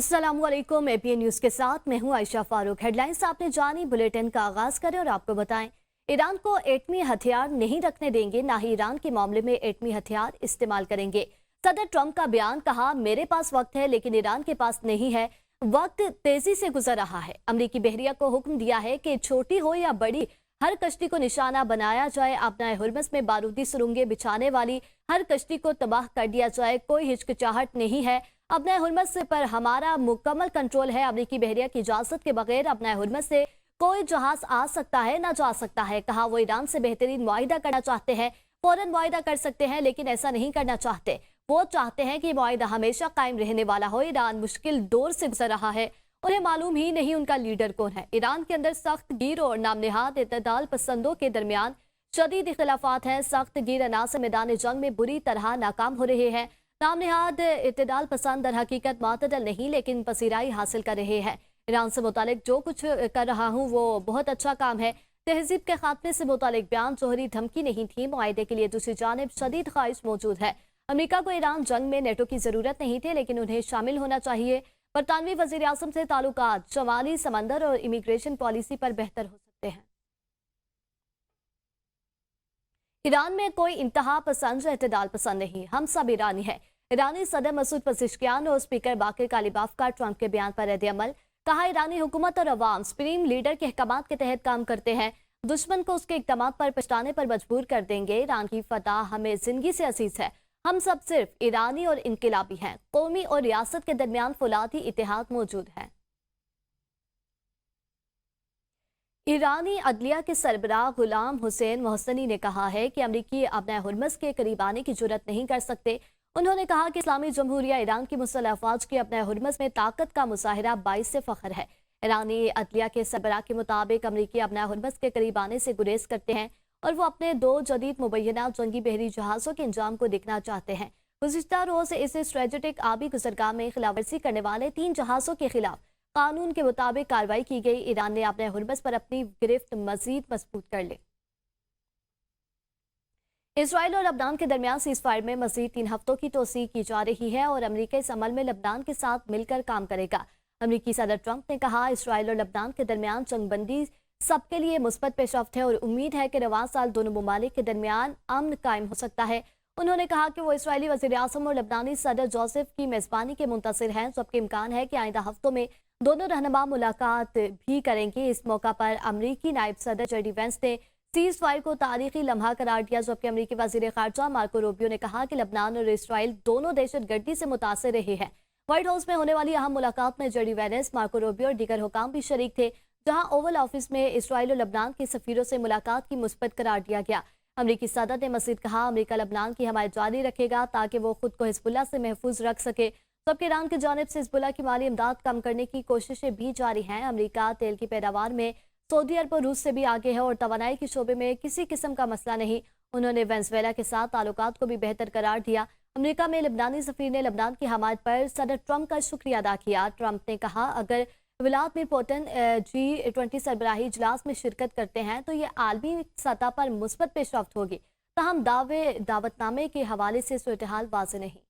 अस्सलामुअलैकुम। APN news के साथ मैं हूं आयशा फारूक। हेडलाइंस आपने जानी, बुलेटिन का आगाज करें और आपको बताएं। ईरान को एटमी हथियार नहीं रखने देंगे, ना ही ईरान के मामले में एटमी हथियार इस्तेमाल करेंगे। सदर ट्रंप का बयान, कहा मेरे पास वक्त है लेकिन ईरान के पास नहीं है। वक्त तेजी से गुजर रहा है। अमरीकी बहरिया को हुक्म दिया है कि छोटी हो या बड़ी हर कश्ती को निशाना बनाया जाए। अपना हुर्मस में बारूदी सुरंगें बिछाने वाली हर कश्ती को तबाह कर दिया जाए। कोई हिचकिचाहट नहीं है। अपना हुर्मस पर हमारा मुकम्मल कंट्रोल है। अमरीकी बहरिया की इजाजत के बगैर अपना हुर्मस से कोई जहाज आ सकता है, ना जा सकता है। कहा वो ईरान से बेहतरीन मुआहिदा करना चाहते हैं, फौरन मुआहिदा कर सकते हैं, लेकिन ऐसा नहीं करना चाहते। वो चाहते हैं कि मुआहिदा हमेशा कायम रहने वाला हो। ईरान मुश्किल दौर से गुजर रहा है, उन्हें मालूम ही नहीं उनका लीडर कौन है। ईरान के अंदर सख्त गिर और नामनिहाद इत्तेदाल पसंदों के दरमियान शदीद इख्तिलाफात हैं। सख्त गिर अनासर मैदान जंग में बुरी तरह नाकाम हो रहे हैं। नामनिहाद इत्तेदाल पसंद दर हकीकत मातदल नहीं लेकिन पसीराई हासिल कर रहे हैं। ईरान से मुतालिक जो कुछ कर रहा हूँ वो बहुत अच्छा काम है। तहजीब के खात्मे से मुतालिक बयान जोहरी धमकी नहीं थी। मुआहिदे के लिए दूसरी जानिब शदीद ख्वाहिश मौजूद है। अमेरिका को ईरान जंग में नेटो की जरूरत नहीं थी, लेकिन उन्हें शामिल होना चाहिए। बरतानवी वजीर आजम से ताल्लुकात शमाली समंदर और इमिग्रेशन पॉलिसी पर बेहतर हो सकते हैं। ईरान में कोई इंतहा पसंद एतदाल पसंद नहीं, हम सब ईरानी हैं। ईरानी सदर मसूद पज़ेश्कियान और स्पीकर बाकिर कालिबाफ का ट्रंप के बयान पर रद्द-ए-अमल। कहा ईरानी हुकूमत और अवाम सुप्रीम लीडर के अहकामात के तहत काम करते हैं, दुश्मन को उसके इक़दामात पर पछताने पर मजबूर कर देंगे। ईरान की फतह हमें जिंदगी से अजीज है। हम सब सिर्फ ईरानी और इनकलाबी हैं। कौमी और रियासत के दरमियान फौलादी इत्तेहाद मौजूद है। ईरानी अदलिया के सरबराह गुलाम हुसैन मोहसनी ने कहा है कि अमरीकी अपना हुर्मस के करीब आने की जुर्रत नहीं कर सकते। उन्होंने कहा कि इस्लामी जमहूरिया ईरान की मुसल्लह अफवाज के अपना हुर्मस में ताकत का मुजाहिरा बाइस से फख्र है। ईरानी अदलिया के सरबराह के मुताबिक अमरीकी अपना हुर्मस के करीब आने से गुरेज करते हैं और वो अपने 2 जदीद मुबैना जंगी बहरी जहाज़ों के अंजाम को देखना चाहते हैं। गुज़िश्ता रोज इस स्ट्रेटेजिक आबी गुजरगाह में खिलाफवर्जी करने वाले 3 जहाज़ों के खिलाफ कानून के मुताबिक कार्रवाई की गई। ईरान ने अपने हुर्मस पर अपनी गिरफ्त मजीद मजबूत कर ली। इसराइल और लबनान के दरमियान सीज़फायर में मजीद 3 हफ्तों की तोसी की जा रही है और अमरीका इस अमल में लबनान के साथ मिलकर काम करेगा। अमरीकी सदर ट्रंप ने कहा इसराइल और लबनान के दरमियान जंगबंदी सबके लिए मुस्बत पेशरफ्त है और उम्मीद है कि रवां साल दोनों ममालिक के दरमियान अमन कायम हो सकता है। उन्होंने कहा कि वो इसराइली वज़ीर आज़म और लबनानी सदर जोसेफ की मेज़बानी के मुंतज़िर हैं, जबकि इम्कान है कि आइंदा हफ्तों में दोनों रहनुमा मुलाकात भी करेंगे। इस मौका पर अमरीकी नायब सदर जेडी वेंस ने सीज़ फायर को तारीखी लम्हा करार दिया, जबकि अमरीकी वज़ीर ख़ारजा मार्को रूबियो ने कहा कि लबनान और इसराइल दोनों दहशतगर्दी से मुतासर रहे हैं। व्हाइट हाउस में होने वाली अहम मुलाकात में जेडी वेंस, मार्को रूबियो और दीगर हुकाम भी शरीक थे, जहां ओवल ऑफिस में इसराइल और लबनान के सफीरों से मुलाकात की मुस्बत करार दिया गया। अमरीकी सदर ने मज़ीद कहा अमरीका लबनान की हमायत जारी रखेगा ताकि वो खुद को हिजबुल्लाह से महफूज रख सके, जबकि ईरान की जानिब से हिजबुल्लाह की माली इमदाद कम करने की कोशिशें भी जारी हैं। अमरीका तेल की पैदावार में सऊदी अरब और रूस से भी आगे है और तवानाई के शोबे में किसी किस्म का मसला नहीं। उन्होंने वेनेजुएला के साथ ताल्लुकात को भी बेहतर करार दिया। अमेरिका में लबनानी सफीर ने लबनान की हमायत पर सदर ट्रंप का शुक्रिया अदा किया। ट्रंप ने कहा अगर व्लादिमीर पुतिन G20 सरबराही इजलास में शिरकत करते हैं तो ये आलमी सतह पर मुस्बत पेशरफ्त होगी। ताहम दावतनामे के हवाले से सूरत-ए-हाल वाज़ेह नहीं।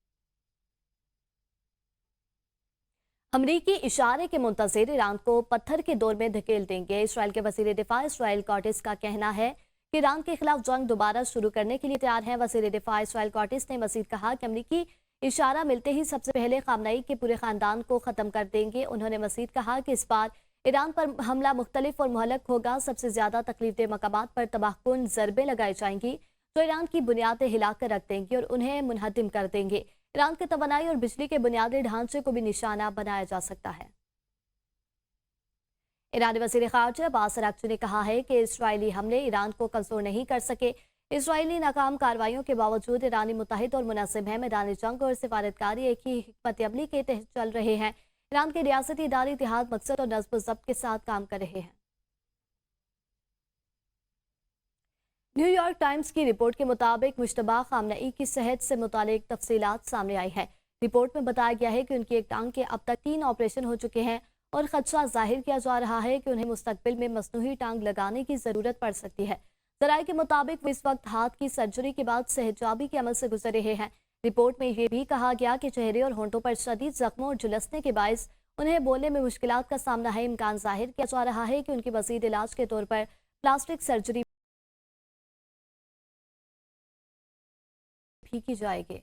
अमरीकी इशारे के मुंतज़िर ईरान को पत्थर के दौर में धकेल देंगे। इसराइल के वज़ीर दिफा इसराइल कॉटिस का कहना है कि ईरान के खिलाफ जंग दोबारा शुरू करने के लिए तैयार है। वज़ीर दिफा इसराइल कॉटिस ने मज़ीद कहा कि अमरीकी इशारा मिलते ही सबसे पहले खामनई के पूरे खानदान को ख़त्म कर देंगे। उन्होंने मज़ीद कहा कि इस बार ईरान पर हमला मुख्तलिफ और मुहलक होगा। सबसे ज़्यादा तकलीफदेह मकामात पर तबाहकुन ज़रबें लगाई जाएंगी जो ईरान की बुनियादें हिला कर रख देंगी और उन्हें मुनहदिम कर देंगे। ईरान के तवानाई और बिजली के बुनियादी ढांचे को भी निशाना बनाया जा सकता है। ईरानी वज़ीर ख़ारजा अब्बास अराग़ची ने कहा है कि इसराइली हमले ईरान को कमज़ोर नहीं कर सके। इसराइली नाकाम कार्रवाइयों के बावजूद ईरानी मुत्तहिद और मुनासिब है। मैदान जंग और सिफारतकारी एक ही हिकमत अमली के तहत चल रहे हैं। ईरान के रियासती इदारे इत्तेहाद, मकसद और नज़्म व ज़ब्त के साथ काम कर रहे हैं। न्यूयॉर्क टाइम्स की रिपोर्ट के मुताबिक मुश्तबा खामनई की सेहत से मुतालिक तफसीलात सामने आई है। रिपोर्ट में बताया गया है कि उनकी एक टांग के अब तक 3 ऑपरेशन हो चुके हैं और खदशा जाहिर किया जा रहा है कि उन्हें मुस्तकबिल में मसनूई टांग लगाने की जरूरत पड़ सकती है। ज़राए के मुताबिक वो इस वक्त हाथ की सर्जरी के बाद सेहतयाबी के अमल से गुजर रहे हैं। रिपोर्ट में यह भी कहा गया कि चेहरे और होंठों पर शदीद जख्मों और झुलसने के बायस انہیں بولنے میں مشکلات کا سامنا ہے۔ امکان ظاہر کیا جا رہا ہے کہ ان کی مزید علاج کے طور پر پلاسٹک سرجری بھی کی جائے گی۔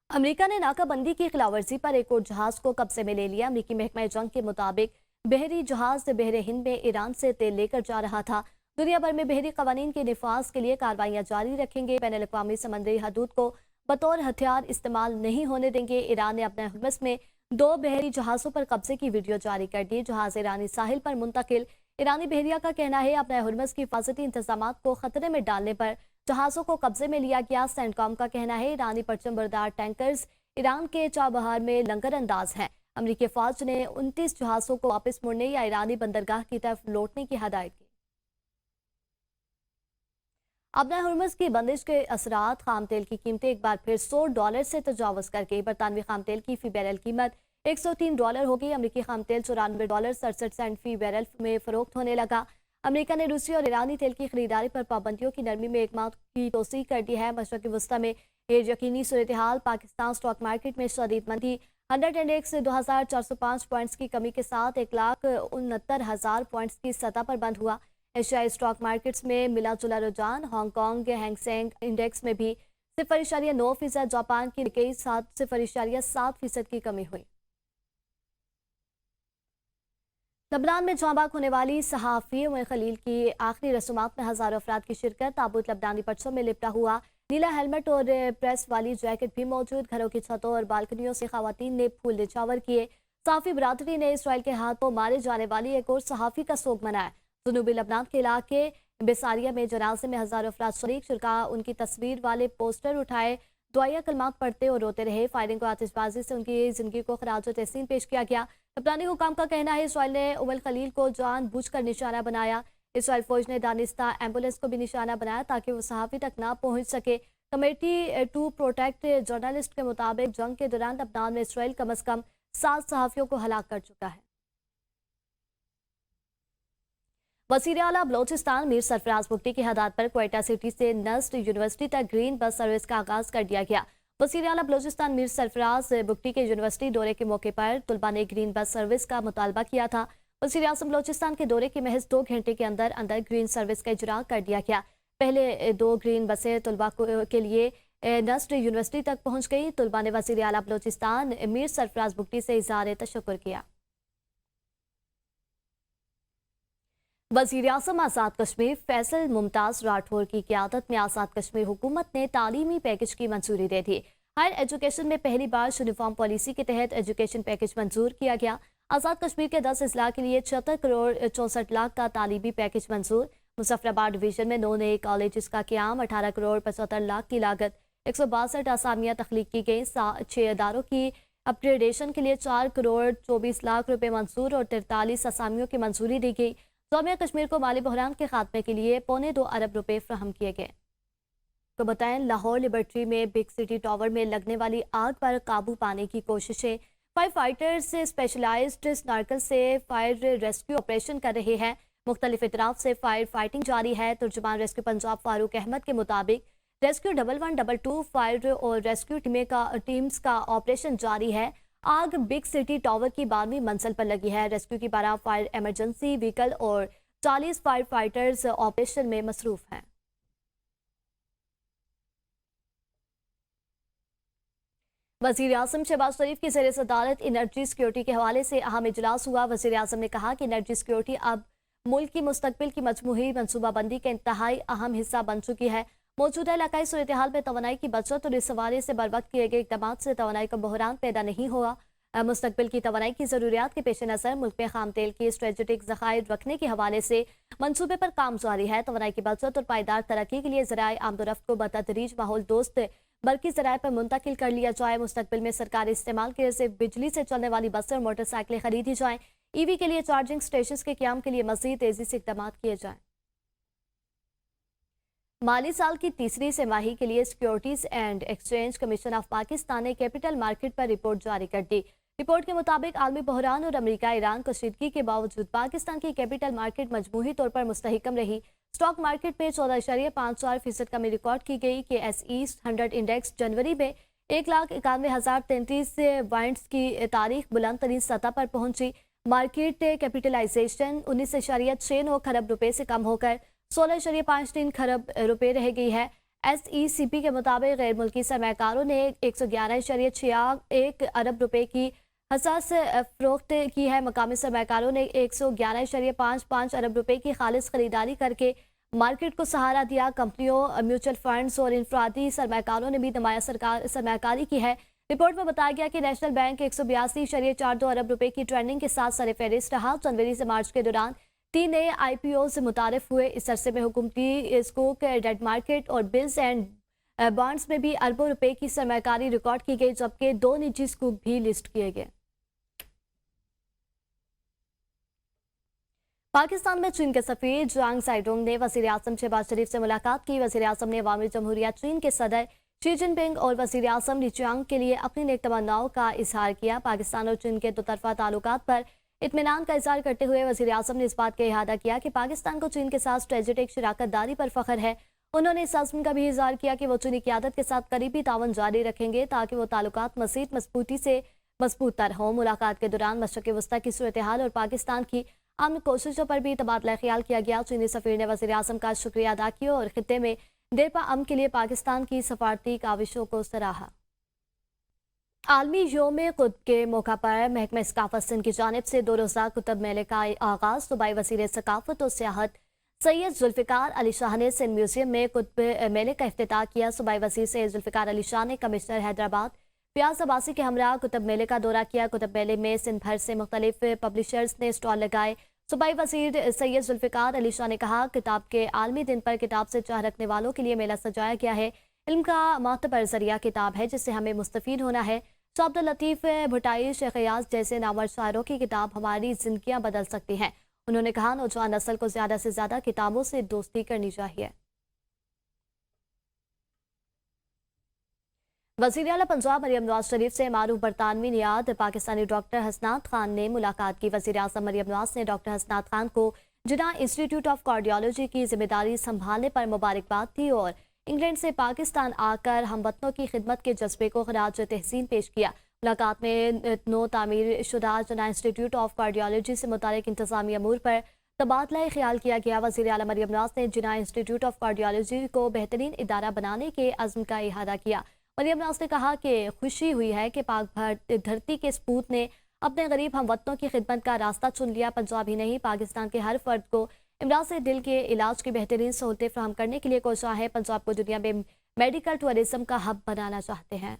امریکہ نے ناکہ بندی کی خلاف ورزی پر ایک اور جہاز کو قبضے میں لے لیا۔ امریکی محکمہ جنگ کے مطابق بحری جہاز بحر ہند میں ایران سے تیل لے کر جا رہا تھا۔ دنیا بھر میں بحری قوانین کے نفاذ کے لیے کارروائیاں جاری رکھیں گے۔ بین الاقوامی سمندری حدود کو بطور ہتھیار استعمال نہیں ہونے دیں گے۔ ایران نے اپنے حرمس میں 2 بحری جہازوں پر قبضے کی ویڈیو جاری کر دی۔ جہاز ایرانی ساحل پر منتقل۔ ایرانی بحریہ کا کہنا ہے اپنے حرمس کی حفاظتی انتظامات کو خطرے میں ڈالنے پر جہازوں کو قبضے میں لیا گیا۔ سینٹ کام کا کہنا ہے ایرانی پرچم بردار ٹینکرز ایران کے چابہار میں لنگر انداز ہیں۔ امریکی فوج نے 29 جہازوں کو واپس مڑنے یا ایرانی بندرگاہ کی طرف لوٹنے کی ہدایت کی۔ اپنا ہرمز کی بندش کے اثرات خام تیل کی قیمتیں ایک بار پھر $100 سے تجاوز کر گئی۔ برطانوی خام تیل کی فی بیرل قیمت $103 ہو گئی۔ امریکی خام تیل $94.67 فی بیرل میں فروخت ہونے لگا۔ امریکہ نے روسی اور ایرانی تیل کی خریداری پر پابندیوں کی نرمی میں ایک ماہ کی توسیع کر دی ہے۔ مشرقی وسطی میں غیر یقینی صورتحال۔ پاکستان سٹاک مارکیٹ میں شدید مندی۔ 100 انڈیکس 2405 پوائنٹس کی کمی کے ساتھ 1,69,000 پوائنٹس کی سطح پر بند ہوا۔ ایشیائی سٹاک مارکیٹس میں ملا جلا رجحان۔ ہانگ کانگ ہینگ سینگ انڈیکس میں بھی 0.9%، جاپان کی نکئی 0.7% کی کمی ہوئی۔ لبنان میں جاں بحق ہونے والی صحافی عمر خلیل کی آخری رسومات میں ہزاروں افراد کی شرکت۔ تابوت لبنانی پرچم میں لپٹا ہوا، نیلا ہیلمٹ اور پریس والی جیکٹ بھی موجود۔ گھروں کی چھتوں اور بالکنیوں سے خواتین نے پھول نچھاور کیے۔ صحافی برادری نے اسرائیل کے ہاتھوں مارے جانے والی ایک اور صحافی کا سوگ منایا۔ جنوبی لبنان کے علاقے بیساریہ میں جنازے میں ہزاروں افراد شریک۔ شرکاء ان کی تصویر والے پوسٹر اٹھائے، دعائیہ کلمات پڑھتے اور روتے رہے۔ فائرنگ اور آتش بازی سے ان کی زندگی کو خراج تحسین پیش کیا گیا۔ لبنانی حکام کا کہنا ہے اسرائیل نے عمر خلیل کو جان بوجھ کر نشانہ بنایا۔ اسرائیل فوج نے دانستہ ایمبولینس کو بھی نشانہ بنایا تاکہ وہ صحافی تک نہ پہنچ سکے۔ کمیٹی ٹو پروٹیکٹ جرنلسٹ کے مطابق جنگ کے دوران لبنان میں اسرائیل کم از کم 7 صحافیوں کو ہلاک کر چکا ہے۔ وزیر اعلیٰ بلوچستان میر سرفراز بگٹی کی ہدایت پر کوئٹہ سٹی سے نسٹ یونیورسٹی تک گرین بس سروس کا آغاز کر دیا گیا۔ وزیر اعلیٰ بلوچستان میر سرفراز بگٹی کے یونیورسٹی دورے کے موقع پر طلباء نے گرین بس سروس کا مطالبہ کیا تھا۔ وزیر اعظم بلوچستان کے دورے کے محض 2 گھنٹے کے اندر گرین سروس کا اجراء کر دیا گیا۔ پہلے 2 گرین بسیں طلباء کے لیے نسٹ یونیورسٹی تک پہنچ گئی۔ طلباء نے وزیر اعلیٰ بلوچستان میر سرفراز بگٹی سے اظہار تشکر کیا۔ وزیر اعظم آزاد کشمیر فیصل ممتاز راٹھور کی قیادت میں آزاد کشمیر حکومت نے تعلیمی پیکج کی منظوری دے دی۔ ہائر ایجوکیشن میں پہلی بار یونیفارم پالیسی کے تحت ایجوکیشن پیکج منظور کیا گیا۔ آزاد کشمیر کے 10 اضلاع کے لیے 76 کروڑ 64 لاکھ کا تعلیمی پیکج منظور۔ مظفرآباد ڈویژن میں 9 نئے کالجز کا قیام، 18 کروڑ 75 لاکھ کی لاگت، 162 اسامیاں تخلیق کی گئیں۔ 6 اداروں کی اپ گریڈیشن کے لیے 4 کروڑ 24 لاکھ روپے منظور اور 43 اسامیوں کی منظوری دی گئی۔ جامعہ کشمیر کو مالی بحران کے خاتمے کے لیے 2.25 ارب روپے فراہم کیے گئے۔ تو بتائیں لاہور لیبارٹری میں بگ سٹی ٹاور میں لگنے والی آگ پر قابو پانے کی کوششیں۔ فائر فائٹرز اسپیشلائزڈ سنارکل سے فائر ریسکیو آپریشن کر رہے ہیں۔ مختلف اطراف سے فائر فائٹنگ جاری ہے۔ ترجمان ریسکیو پنجاب فاروق احمد کے مطابق ریسکیو 1122 فائر اور ریسکیو ٹیمز کا آپریشن جاری ہے۔ آگ بگ سٹی ٹاور کی 12ویں منزل پر لگی ہے۔ ریسکیو کی 12 فائر ایمرجنسی وہیکل اور 40 فائر فائٹرز آپریشن میں مصروف ہیں۔ وزیر اعظم شہباز شریف کی زیر صدارت انرجی سیکیورٹی کے حوالے سے اہم اجلاس ہوا۔ وزیر اعظم نے کہا کہ انرجی سیکیورٹی اب ملک کی مستقبل کی مجموعی منصوبہ بندی کا انتہائی اہم حصہ بن چکی ہے۔ موجودہ علاقائی صورتحال میں توانائی کی بچت اور اس حوالے سے بروقت کیے گئے اقدامات سے توانائی کا بحران پیدا نہیں ہوا۔ مستقبل کی توانائی کی ضروریات کے پیش نظر ملک میں خام تیل کی اسٹریٹجک ذخائر رکھنے کے حوالے سے منصوبے پر کام جاری ہے۔ توانائی کی بچت اور پائیدار ترقی کے لیے ذرائع آمد و رفت کو بتدریج ماحول دوست برقی ذرائع پر منتقل کر لیا جائے۔ مستقبل میں سرکاری استعمال کے لیے بجلی سے چلنے والی بسیں اور موٹر سائیکلیں خریدی جائیں۔ ای وی کے لیے چارجنگ اسٹیشنز کے قیام کے لیے مزید تیزی سے اقدامات کیے جائیں۔ مالی سال کی تیسری سہ ماہی کے لیے securities and exchange commission of Pakistan نے کیپٹل مارکیٹ پر رپورٹ جاری کر دی۔ رپورٹ کے مطابق عالمی بحران اور امریکہ ایران کشیدگی کے باوجود پاکستان کی کیپٹل مارکیٹ مجموعی طور پر مستحکم رہی۔ اسٹاک مارکیٹ میں 14.54% کمی ریکارڈ کی گئی۔ کے ایس ای 100 انڈیکس جنوری میں 1,91,033 पॉइंट्स की तारीख बुलंद तरीन सतह पर पहुंची। मार्केट कैपिटलाइजेशन 19.69 खरब रुपए से कम होकर 16.53 खरब रुपए रह गई है। SECP के मुताबिक गैर मुल्की सरमाकारों ने 111.61 अरब रुपए की हसास फरोख्त की है। मकामी सरमाकारों ने 111.55 अरब रुपए की खालिस खरीदारी करके मार्केट को सहारा दिया। कंपनियों, म्यूचुअल फंड्स और इनफरादी सरमाकारों ने भी नुमाया सरमाकारी की है। रिपोर्ट में बताया गया कि नेशनल बैंक 182.42 अरब रुपए की ट्रेंडिंग के साथ सरफहरिस्त रहा। जनवरी से मार्च के दौरान 3 नए IPO से मुतारिफ हुए। इस अरसे में हुकूमती स्कूक, डेट मार्केट और बिल्स एंड बॉन्ड्स में भी अरबों रुपए की सरमाकारी रिकॉर्ड की गई, जबकि 2 निजी स्कूक भी लिस्ट किए गए। पाकिस्तान में चीन के सफीर जांग साइडोंग ने वज़ीर आज़म शहबाज शरीफ से मुलाकात की। वज़ीर आज़म ने अवामी जमहूरिया चीन के सदर शी जिनपिंग और वज़ीर आज़म ली चियांग के लिए अपनी नेक तमन्नाओं का इजहार किया। पाकिस्तान और चीन के दोतरफा ताल्लुकात पर इत्मीनान का इजहार करते हुए वज़ीर आज़म ने इस बात का इहादा किया कि पाकिस्तान को चीन के साथ स्ट्रेटेजिक शराकत दारी पर फख्र है। उन्होंने इस अज़्म का भी इजहार किया कि वो चीनी क़यादत के साथ करीबी तावन जारी रखेंगे ताकि वो ताल्लुकात मज़ीद मजबूती से मजबूत तर हों। मुलाकात के दौरान मशरक़ वस्ती की सूरत हाल और पाकिस्तान की अमन कोशिशों पर भी तबादला ख्याल किया गया। चीनी सफीर ने वज़ीर आज़म का शुक्रिया अदा किया और खित्ते में देरपा अमन के लिए पाकिस्तान की सफारती काविशों को सराहा। आलमी योम कुतुब के मौका पर महकमा सकाफत सिंध की जानिब से 2 रोज़ा कुतुब मेले का आगाज़। सूबाई वज़ीर सकाफत और सियाहत सैयद जुल्फ़िकार अली शाह ने सिंध म्यूजियम में कुतुब मेले का इफ्तिताह किया। सूबाई वज़ीर सैयद जुल्फ़िकार अली शाह ने कमिश्नर हैदराबाद प्याज अब्बासी के हमरा कुतुब मेले का दौरा किया। कुतुब मेले में सिंध भर से मुख्तलिफ पब्लिशर्स ने स्टॉल लगाए। सूबाई वज़ीर सैयद जुल्फ़िकार अली शाह ने कहा, किताब के आलमी दिन पर किताब से चाह रखने वालों के लिए मेला सजाया गया है। इल्म का मोतबर ज़रिया किताब है जिससे हमें मुस्तफ़ीद होना है। तो अब्दुल लतीफ़ भुटाई, शेख याज़ जैसे नामवर शायरों की किताब हमारी ज़िंदगियाँ बदल सकती हैं। उन्होंने कहा, नौजवान नस्ल को ज़्यादा से ज़्यादा किताबों से दोस्ती करनी चाहिए। वज़ीर आला पंजाब मरियम नवाज शरीफ से मारूफ बरतानवी नियाद पाकिस्तानी डॉक्टर हसनात खान ने मुलाकात की। वज़ीर आज़म मरियम नवाज ने डॉक्टर हसनात खान को जिन्ना इंस्टीट्यूट ऑफ कार्डियोलॉजी की जिम्मेदारी संभालने पर मुबारकबाद दी और इंग्लैंड से पाकिस्तान आकर हमवतनों की खिदमत के जज्बे को खराज तहसीन पेश किया। मुलाकात में नो तामीर शुदा जिन्ना इंस्टीट्यूट ऑफ कार्डियोलॉजी से मुतालिक इंतजामी अमूर पर तबादला ख्याल किया गया। वज़ीर आला मरियम नवाज ने जिन्ना इंस्टीट्यूट ऑफ कार्डियोलॉजी को बेहतरीन इदारा बनाने के अज़्म का इहादा किया। मरियम नवाज ने कहा कि खुशी हुई है कि पाक धरती के सपूत ने अपने गरीब हमवतनों की खिदमत का रास्ता चुन लिया। पंजाब ही नहीं, पाकिस्तान के हर फर्द को इमराज दिल के इलाज की बेहतरीन सहूलतें फराहम करने के लिए कोशिश है। पंजाब को दुनिया में मेडिकल टूरिज्म का हब बनाना चाहते हैं।